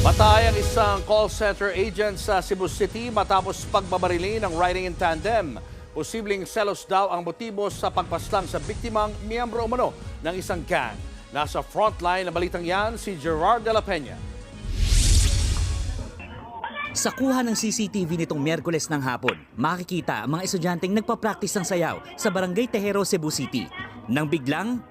Patay ang isang call center agent sa Cebu City matapos pagbabarili ng riding in tandem. Posibleng selos daw ang motibo sa pagpaslang sa biktimang miyembro umano ng isang gang. Nasa frontline na balitang yan si Gerard de la Peña. Sa kuha ng CCTV nitong Miyerkules ng hapon, makikita ang mga estudyanteng nagpa-practice ng sayaw sa Barangay Tejero, Cebu City. Nang biglang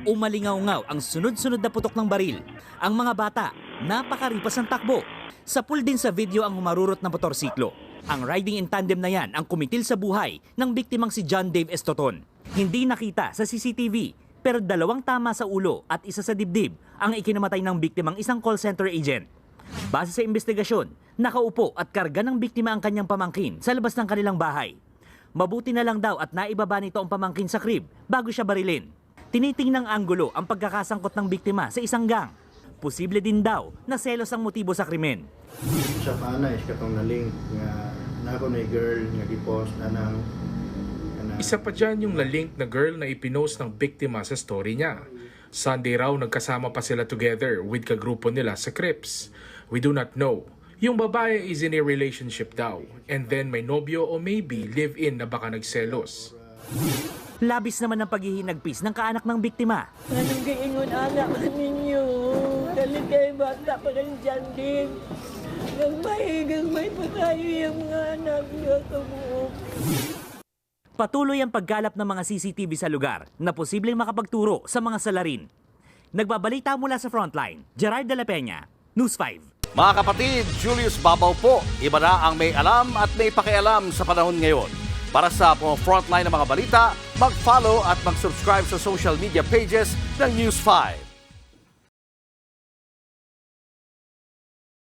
umalingaw-ngaw ang sunod-sunod na putok ng baril. Ang mga bata, napakaripas ng takbo. Sa pool din sa video ang humarurot na motorsiklo. Ang riding in tandem na yan ang kumitil sa buhay ng biktimang si John Dave Estoton. Hindi nakita sa CCTV, pero 2 tama sa ulo at 1 sa dibdib ang ikinamatay ng biktimang isang call center agent. Base sa investigasyon, nakaupo at karga ng biktima ang kanyang pamangkin sa labas ng kanilang bahay. Mabuti na lang daw at naibaba nito ang pamangkin sa crib bago siya barilin. Tinitingnang anggulo ang pagkakasangkot ng biktima sa isang gang. Posible din daw na selos ang motibo sa krimen. Sa pana is katong naling nga nako na girl nga gipost anang Isa pa dyan yung na-link na girl na ipinost ng biktima sa story niya. Sunday raw nagkasama pa sila together with kagrupo nila sa Crips. We do not know. Yung babae is in a relationship daw and then may nobyo o maybe live-in na baka nagselos. Labis naman ang paghihinagpis ng kaanak ng biktima. Anong giingon anak ninyo? Dali kayo bata pa rin dyan din. Gagmay pa tayo yung mga anak niyo tumuok. Patuloy ang paggalap ng mga CCTV sa lugar na posibleng makapagturo sa mga salarin. Nagbabalita mula sa Frontline, Gerard de la Peña, News 5. Mga kapatid, Julius Babaw po. Iba na ang may alam at may pakialam sa panahon ngayon. Para sa Frontline ng mga balita, mag-follow at mag-subscribe sa social media pages ng News 5.